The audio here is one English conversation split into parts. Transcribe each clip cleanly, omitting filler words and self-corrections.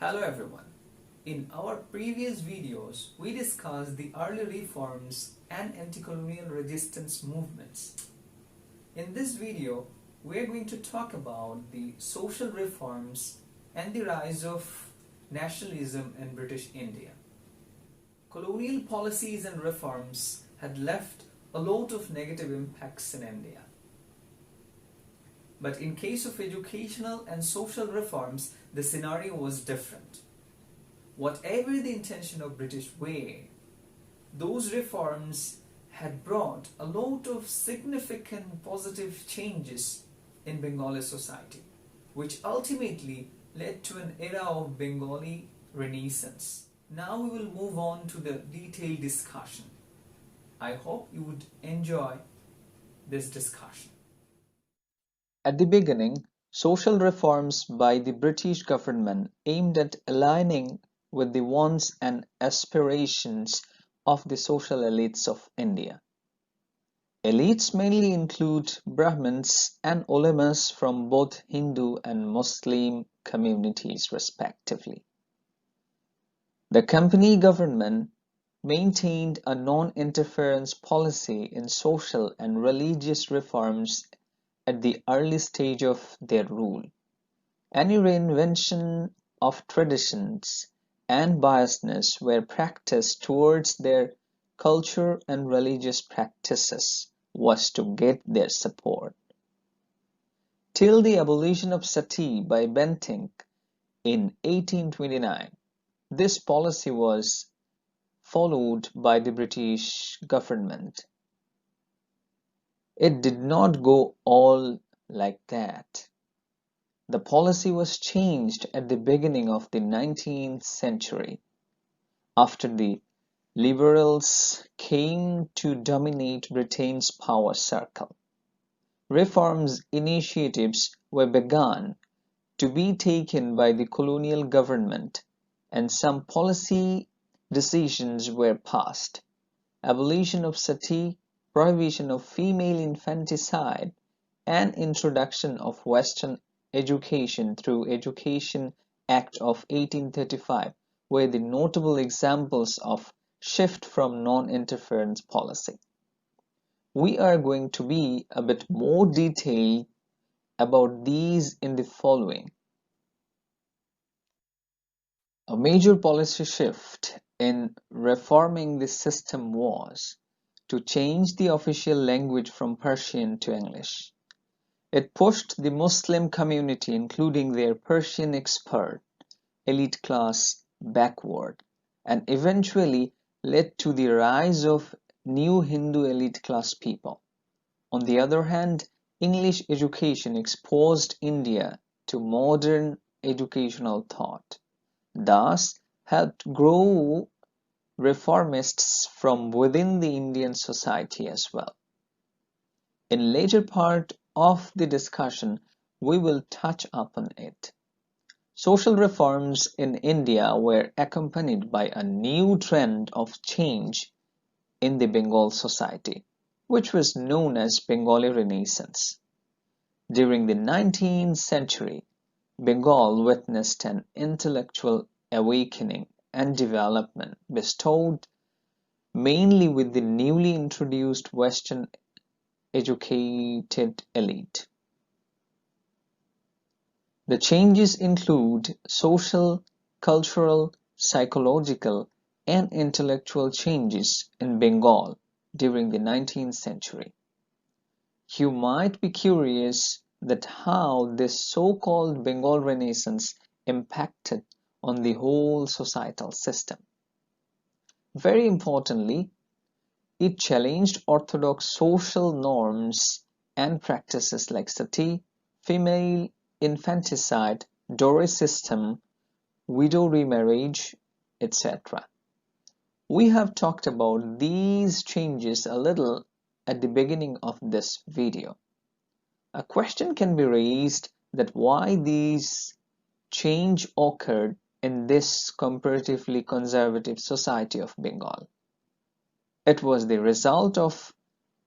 Hello everyone. In our previous videos, we discussed the early reforms and anti-colonial resistance movements. In this video, we are going to talk about the social reforms and the rise of nationalism in British India. Colonial policies and reforms had left a lot of negative impacts in India. But in case of educational and social reforms, the scenario was different. Whatever the intention of British way, those reforms had brought a lot of significant positive changes in Bengali society, which ultimately led to an era of Bengali Renaissance. Now we will move on to the detailed discussion. I hope you would enjoy this discussion. At the beginning, social reforms by the British government aimed at aligning with the wants and aspirations of the social elites of India. Elites mainly include Brahmins and ulemas from both Hindu and Muslim communities respectively. The company government maintained a non-interference policy in social and religious reforms at the early stage of their rule. Any reinvention of traditions and biasness were practiced towards their culture and religious practices was to get their support. Till the abolition of sati by Bentinck in 1829, this policy was followed by the British government. It did not go all like that. The policy was changed at the beginning of the 19th century, after the Liberals came to dominate Britain's power circle. Reforms initiatives were begun to be taken by the colonial government, and some policy decisions were passed. Abolition of sati, prohibition of female infanticide, and introduction of Western education through Education Act of 1835 were the notable examples of shift from non-interference policy. We are going to be a bit more detailed about these in the following. A major policy shift in reforming the system was to change the official language from Persian to English. It pushed the Muslim community, including their Persian expert, elite class, backward, and eventually led to the rise of new Hindu elite class people. On the other hand, English education exposed India to modern educational thought, thus helped grow reformists from within the Indian society as well. In later part of the discussion, we will touch upon it. Social reforms in India were accompanied by a new trend of change in the Bengal society, which was known as Bengali Renaissance. During the 19th century, Bengal witnessed an intellectual awakening and development bestowed mainly with the newly introduced Western educated elite. The changes include social, cultural, psychological, and intellectual changes in Bengal during the 19th century. You might be curious that how this so-called Bengal Renaissance impacted on the whole societal system. Very importantly, it challenged orthodox social norms and practices like sati, female infanticide, dowry system, widow remarriage, etc. We have talked about these changes a little at the beginning of this video. A question can be raised that why these change occurred in this comparatively conservative society of Bengal. It was the result of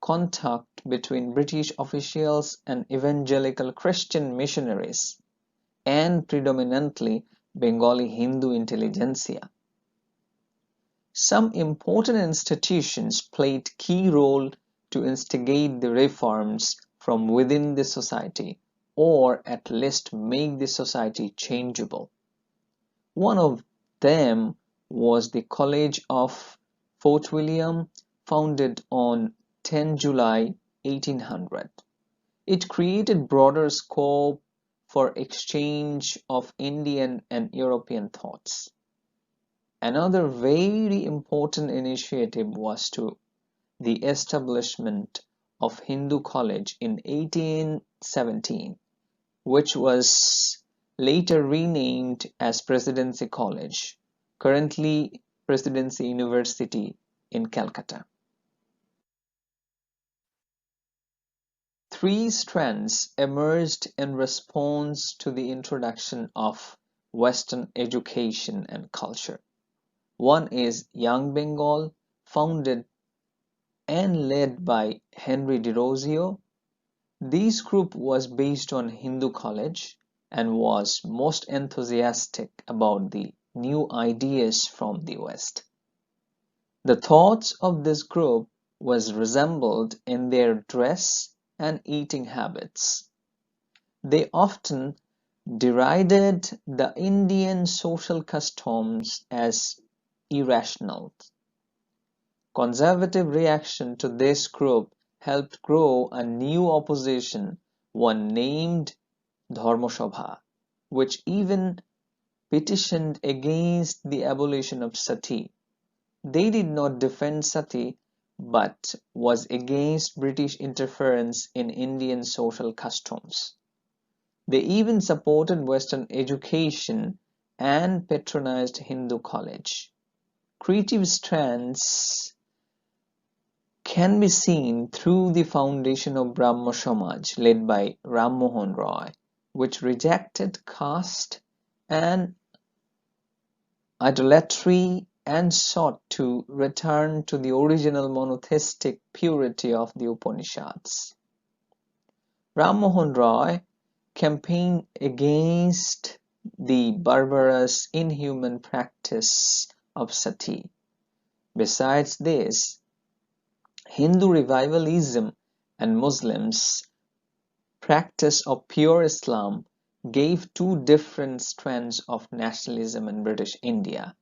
contact between British officials and evangelical Christian missionaries, and predominantly Bengali Hindu intelligentsia. Some important institutions played key role to instigate the reforms from within the society, or at least make the society changeable. One of them was the College of Fort William, founded on 10 July 1800. It created broader scope for exchange of Indian and European thoughts. Another very important initiative was the establishment of Hindu College in 1817, which was later renamed as Presidency College, currently Presidency University in Calcutta. Three strands emerged in response to the introduction of Western education and culture. One is Young Bengal, founded and led by Henry de Rosio. This group was based on Hindu College and was most enthusiastic about the new ideas from the West. The thoughts of this group was resembled in their dress and eating habits. They often derided the Indian social customs as irrational. Conservative reaction to this group helped grow a new opposition, one named Dharmasabha, which even petitioned against the abolition of sati. They did not defend sati, but was against British interference in Indian social customs. They even supported Western education and patronized Hindu College. Creative strands can be seen through the foundation of Brahmo Samaj led by Ram Mohan Roy, which rejected caste and idolatry and sought to return to the original monotheistic purity of the Upanishads. Ram Mohan Roy campaigned against the barbarous, inhuman practice of sati. Besides this, Hindu revivalism and Muslims' practice of pure Islam gave two different strands of nationalism in British India.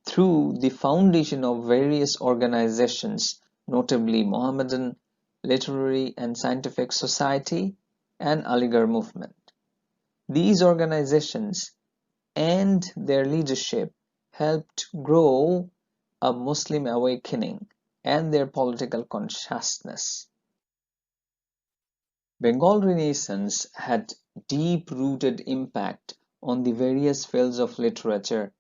Through the foundation of various organizations, notably Mohammedan Literary and Scientific Society and Aligarh Movement. These organizations and their leadership helped grow a Muslim awakening and their political consciousness. Bengal Renaissance had deep-rooted impact on the various fields of literature,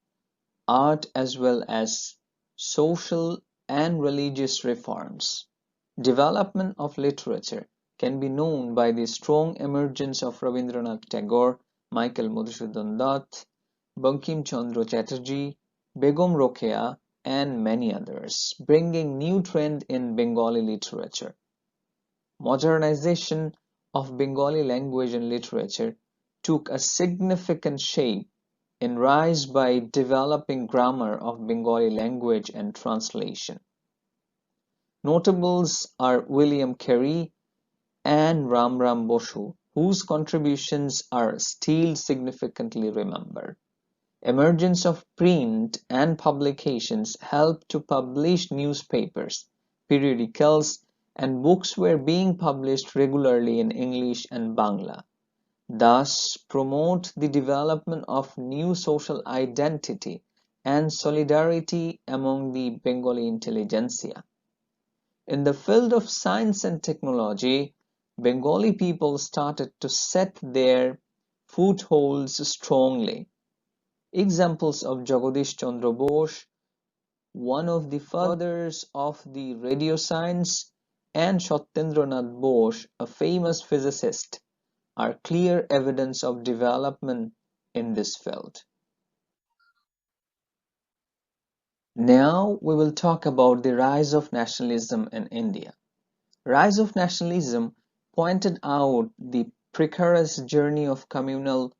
art as well as social and religious reforms. Development of literature can be known by the strong emergence of Rabindranath Tagore, Michael Madhusudan Dutt, Bankim Chandra Chatterjee, Begum Rokeya, and many others, bringing new trend in Bengali literature. Modernization of Bengali language and literature took a significant shape in rise by developing grammar of Bengali language and translation. Notables are William Carey and Ram Ram Bosu, whose contributions are still significantly remembered. Emergence of print and publications helped to publish newspapers, periodicals, and books were being published regularly in English and Bangla, thus promote the development of new social identity and solidarity among the Bengali intelligentsia. In the field of science and technology, Bengali people started to set their footholds strongly. Examples of Jagadish Chandra Bose, one of the fathers of the radio science, and Satyendranath Bose, a famous physicist, are clear evidence of development in this field. Now we will talk about the rise of nationalism in India. Rise of nationalism pointed out the precarious journey of communal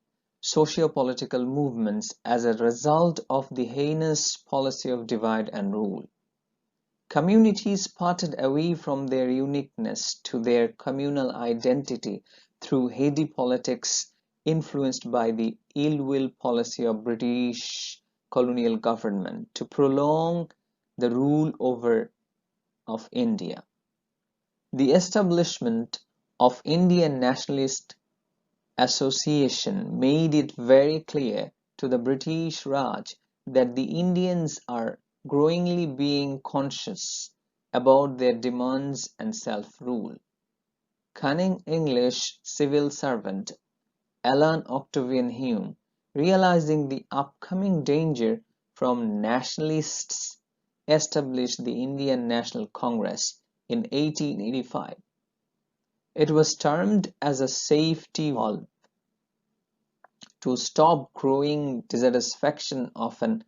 socio-political movements as a result of the heinous policy of divide and rule. Communities parted away from their uniqueness to their communal identity through heady politics influenced by the ill-will policy of British colonial government to prolong the rule over of India. The establishment of Indian Nationalist Association made it very clear to the British Raj that the Indians are growingly being conscious about their demands and self-rule. Cunning English civil servant Alan Octavian Hume, realizing the upcoming danger from nationalists, established the Indian National Congress in 1885. It was termed as a safety valve to stop growing dissatisfaction of an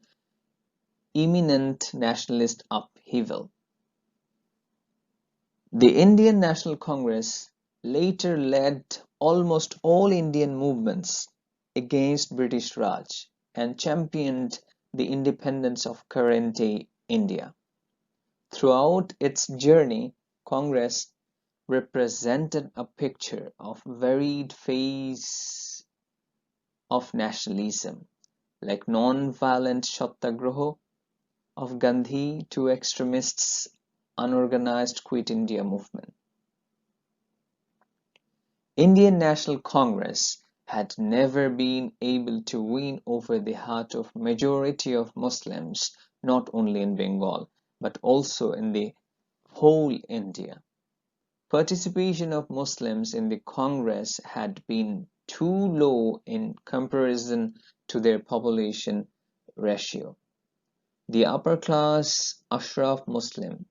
imminent nationalist upheaval. The Indian National Congress later led almost all Indian movements against British Raj and championed the independence of current-day India. Throughout its journey, Congress represented a picture of varied phase of nationalism, like non-violent Satyagraha of Gandhi to extremists' unorganized Quit India movement. Indian National Congress had never been able to win over the heart of majority of Muslims, not only in Bengal, but also in the whole India. Participation of Muslims in the Congress had been too low in comparison to their population ratio. The upper class Ashraf Muslim,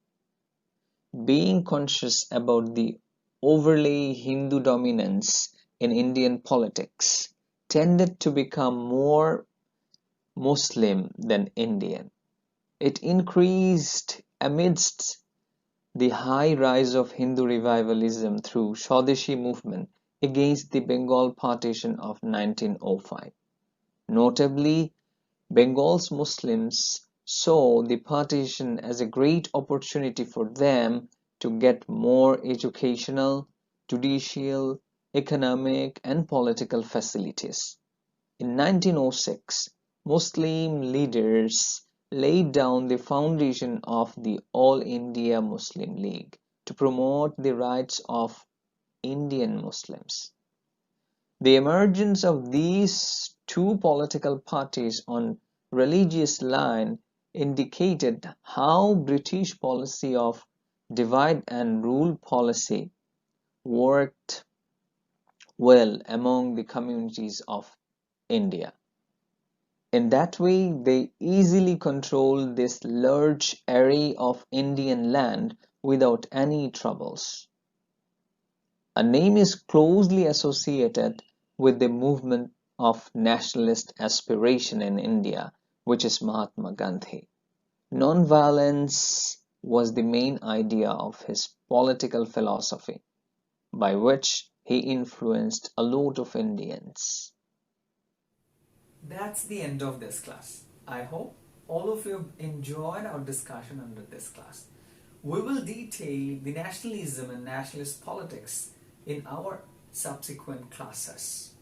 being conscious about the overly Hindu dominance in Indian politics, tended to become more Muslim than Indian. It increased amidst the high rise of Hindu revivalism through Swadeshi movement against the Bengal partition of 1905. Notably, Bengal's Muslims saw the partition as a great opportunity for them to get more educational, judicial, economic, and political facilities. In 1906, Muslim leaders laid down the foundation of the All India Muslim League to promote the rights of Indian Muslims. The emergence of these two political parties on religious line indicated how British policy of divide and rule policy worked well among the communities of India. In that way, they easily controlled this large area of Indian land without any troubles. A name is closely associated with the movement of nationalist aspiration in India, which is Mahatma Gandhi. Non-violence was the main idea of his political philosophy, by which he influenced a lot of Indians. That's the end of this class. I hope all of you have enjoyed our discussion under this class. We will detail the nationalism and nationalist politics in our subsequent classes.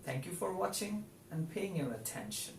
Thank you for watching and paying your attention.